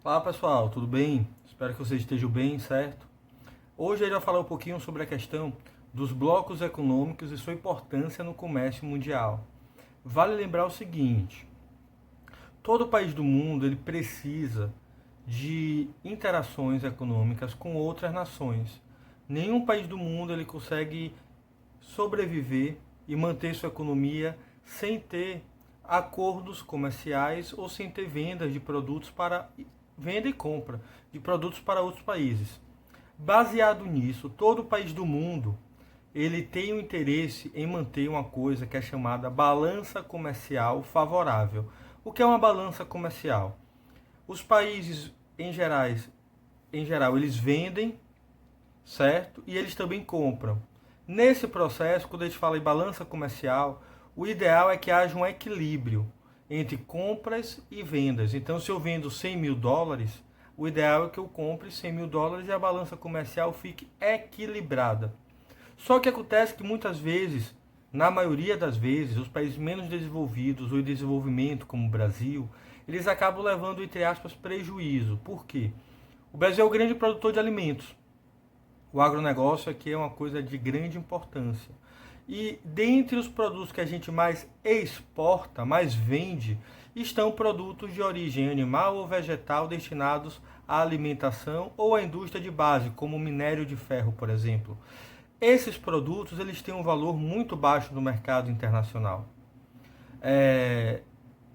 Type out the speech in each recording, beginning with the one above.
Fala pessoal, tudo bem? Espero que vocês estejam bem, certo? Hoje a gente vai falar um pouquinho sobre a questão dos blocos econômicos e sua importância no comércio mundial. Vale lembrar o seguinte: todo país do mundo ele precisa de interações econômicas com outras nações. Nenhum país do mundo ele consegue sobreviver e manter sua economia sem ter acordos comerciais ou sem ter vendas de produtos para venda e compra de produtos para outros países. Baseado nisso, todo país do mundo ele tem o interesse em manter uma coisa que é chamada balança comercial favorável. O que é uma balança comercial? Os países em geral, eles vendem, certo? E eles também compram. Nesse processo, quando a gente fala em balança comercial, o ideal é que haja um equilíbrio entre compras e vendas. Então, se eu vendo 100 mil dólares, o ideal é que eu compre 100 mil dólares e a balança comercial fique equilibrada. Só que acontece que muitas vezes, na maioria das vezes, os países menos desenvolvidos ou em desenvolvimento, como o Brasil, eles acabam levando, entre aspas, prejuízo. Por quê? O Brasil é o grande produtor de alimentos. O agronegócio aqui é uma coisa de grande importância. E dentre os produtos que a gente mais exporta, mais vende, estão produtos de origem animal ou vegetal destinados à alimentação ou à indústria de base, como o minério de ferro, por exemplo. Esses produtos eles têm um valor muito baixo no mercado internacional.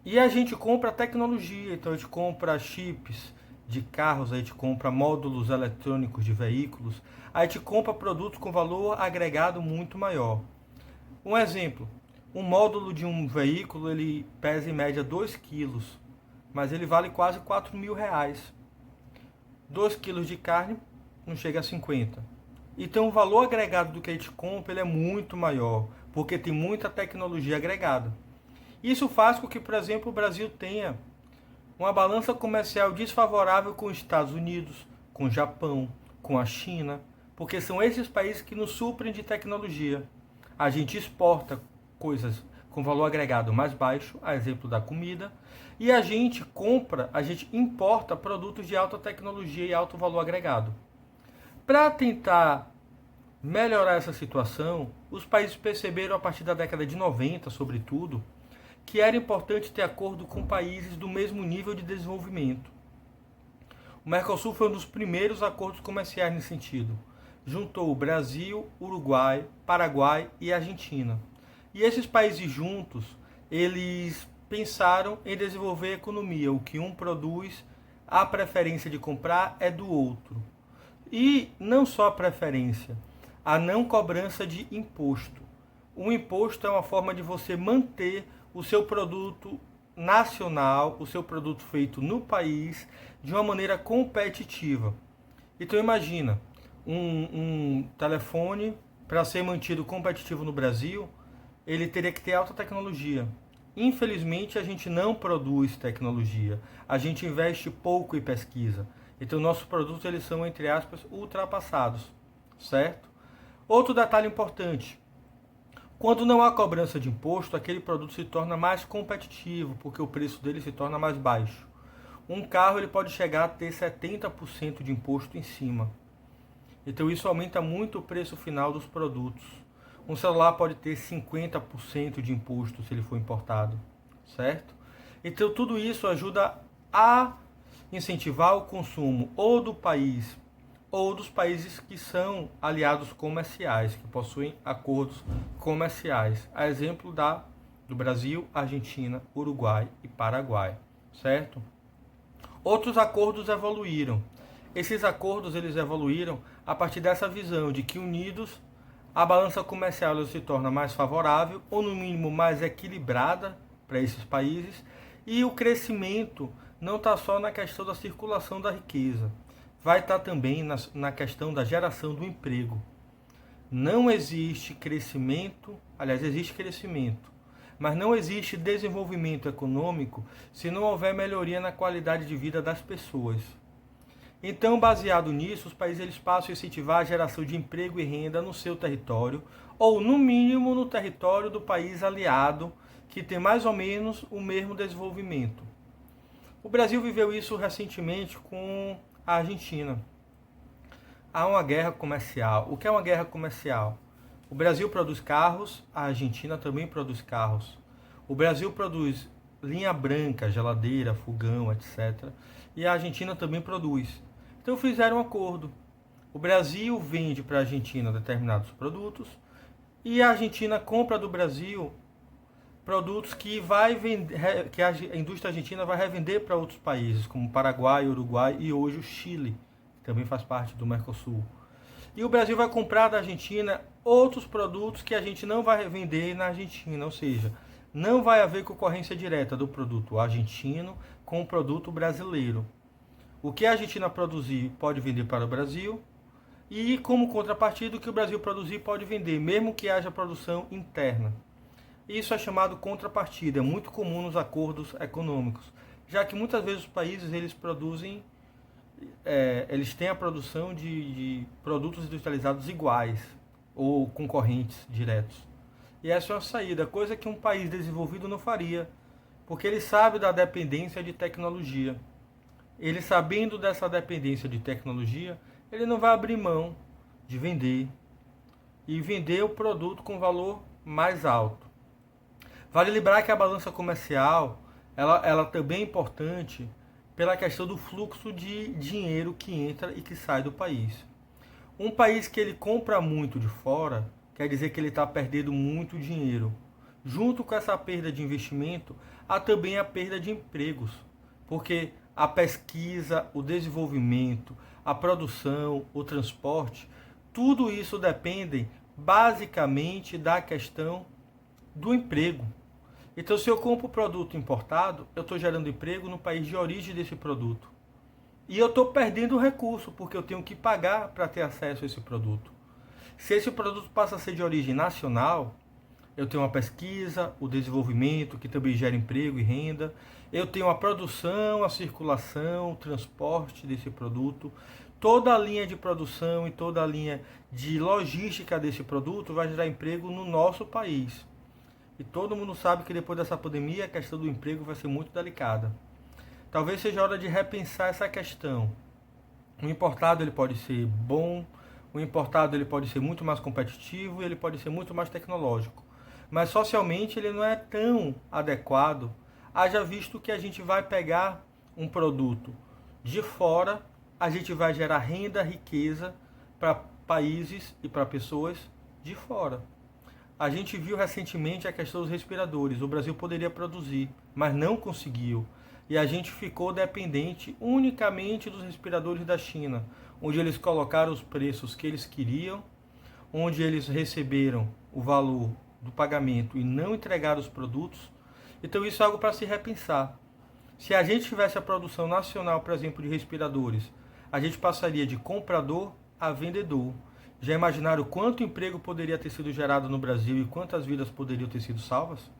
E a gente compra tecnologia, então a gente compra chips de carros, a gente compra módulos eletrônicos de veículos, a gente compra produtos com valor agregado muito maior. Um exemplo, um módulo de um veículo ele pesa em média 2 quilos, mas ele vale quase 4 mil reais. 2 quilos de carne não chega a 50. Então o valor agregado do que a gente compra ele é muito maior, porque tem muita tecnologia agregada. Isso faz com que, por exemplo, o Brasil tenha uma balança comercial desfavorável com os Estados Unidos, com o Japão, com a China, porque são esses países que nos suprem de tecnologia. A gente exporta coisas com valor agregado mais baixo, a exemplo da comida, e a gente importa produtos de alta tecnologia e alto valor agregado. Para tentar melhorar essa situação, os países perceberam a partir da década de 90, sobretudo, que era importante ter acordo com países do mesmo nível de desenvolvimento. O Mercosul foi um dos primeiros acordos comerciais nesse sentido. Juntou o Brasil, Uruguai, Paraguai e Argentina. E esses países juntos, eles pensaram em desenvolver a economia. O que um produz, a preferência de comprar é do outro. E não só a preferência, a não cobrança de imposto. O imposto é uma forma de você manter o seu produto nacional, o seu produto feito no país, de uma maneira competitiva. Então imagina, um telefone, para ser mantido competitivo no Brasil, ele teria que ter alta tecnologia. Infelizmente, a gente não produz tecnologia. A gente investe pouco em pesquisa. Então, nossos produtos eles são, entre aspas, ultrapassados. Certo? Outro detalhe importante. Quando não há cobrança de imposto, aquele produto se torna mais competitivo, porque o preço dele se torna mais baixo. Um carro ele pode chegar a ter 70% de imposto em cima. Então isso aumenta muito o preço final dos produtos. Um celular pode ter 50% de imposto se ele for importado, certo? Então tudo isso ajuda a incentivar o consumo ou do país ou dos países que são aliados comerciais, que possuem acordos comerciais. A exemplo do Brasil, Argentina, Uruguai e Paraguai, certo? Outros acordos evoluíram. Esses acordos eles evoluíram a partir dessa visão de que unidos a balança comercial se torna mais favorável ou no mínimo mais equilibrada para esses países e o crescimento não está só na questão da circulação da riqueza, vai estar também na questão da geração do emprego. Não existe crescimento, aliás, existe crescimento, mas não existe desenvolvimento econômico se não houver melhoria na qualidade de vida das pessoas. Então, baseado nisso, os países eles passam a incentivar a geração de emprego e renda no seu território, ou no mínimo no território do país aliado, que tem mais ou menos o mesmo desenvolvimento. O Brasil viveu isso recentemente com a Argentina. Há uma guerra comercial. O que é uma guerra comercial? O Brasil produz carros, a Argentina também produz carros. O Brasil produz linha branca, geladeira, fogão, etc. E a Argentina também produz. Então fizeram um acordo. O Brasil vende para a Argentina determinados produtos e a Argentina compra do Brasil produtos que vai vender, que a indústria argentina vai revender para outros países, como Paraguai, Uruguai e hoje o Chile, que também faz parte do Mercosul. E o Brasil vai comprar da Argentina outros produtos que a gente não vai vender na Argentina, ou seja, não vai haver concorrência direta do produto argentino com o produto brasileiro. O que a Argentina produzir pode vender para o Brasil e, como contrapartida, o que o Brasil produzir pode vender, mesmo que haja produção interna. Isso é chamado contrapartida, é muito comum nos acordos econômicos, já que muitas vezes os países eles produzem, eles têm a produção de produtos industrializados iguais ou concorrentes diretos. E essa é uma saída, coisa que um país desenvolvido não faria, porque ele sabe da dependência de tecnologia. Ele sabendo dessa dependência de tecnologia, ele não vai abrir mão de vender e vender o produto com valor mais alto. Vale lembrar que a balança comercial, ela também é importante pela questão do fluxo de dinheiro que entra e que sai do país. Um país que ele compra muito de fora, quer dizer que ele está perdendo muito dinheiro. Junto com essa perda de investimento, há também a perda de empregos, porque a pesquisa, o desenvolvimento, a produção, o transporte, tudo isso depende basicamente da questão do emprego. Então, se eu compro produto importado, eu estou gerando emprego no país de origem desse produto. E eu estou perdendo recurso, porque eu tenho que pagar para ter acesso a esse produto. Se esse produto passa a ser de origem nacional, eu tenho uma pesquisa, o desenvolvimento, que também gera emprego e renda. Eu tenho a produção, a circulação, o transporte desse produto. Toda a linha de produção e toda a linha de logística desse produto vai gerar emprego no nosso país. E todo mundo sabe que depois dessa pandemia a questão do emprego vai ser muito delicada. Talvez seja hora de repensar essa questão. O importado ele pode ser bom, o importado ele pode ser muito mais competitivo e ele pode ser muito mais tecnológico. Mas socialmente ele não é tão adequado, haja visto que a gente vai pegar um produto de fora, a gente vai gerar renda, riqueza para países e para pessoas de fora. A gente viu recentemente a questão dos respiradores. O Brasil poderia produzir, mas não conseguiu. E a gente ficou dependente unicamente dos respiradores da China, onde eles colocaram os preços que eles queriam, onde eles receberam o valor do pagamento e não entregaram os produtos. Então isso é algo para se repensar. Se a gente tivesse a produção nacional, por exemplo, de respiradores, a gente passaria de comprador a vendedor. Já imaginaram quanto emprego poderia ter sido gerado no Brasil e quantas vidas poderiam ter sido salvas?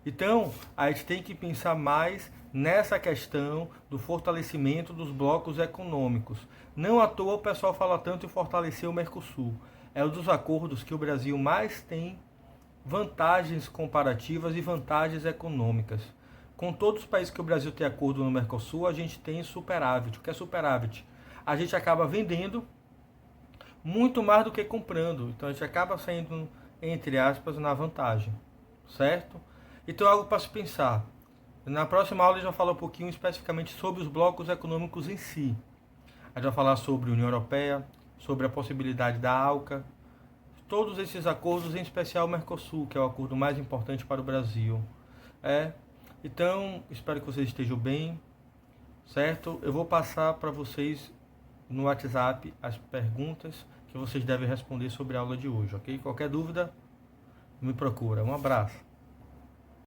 Então, a gente tem que pensar mais nessa questão do fortalecimento dos blocos econômicos. Não à toa o pessoal fala tanto em fortalecer o Mercosul. É um dos acordos que o Brasil mais tem vantagens comparativas e vantagens econômicas. Com todos os países que o Brasil tem acordo no Mercosul, a gente tem superávit. O que é superávit? A gente acaba vendendo muito mais do que comprando. Então a gente acaba saindo, entre aspas, na vantagem. Certo? Então é algo para se pensar. Na próxima aula a gente vai falar um pouquinho especificamente sobre os blocos econômicos em si. A gente vai falar sobre a União Europeia, sobre a possibilidade da ALCA, todos esses acordos, em especial o Mercosul, que é o acordo mais importante para o Brasil. Então, espero que vocês estejam bem, certo? Eu vou passar para vocês no WhatsApp as perguntas que vocês devem responder sobre a aula de hoje, ok? Qualquer dúvida, me procura. Um abraço.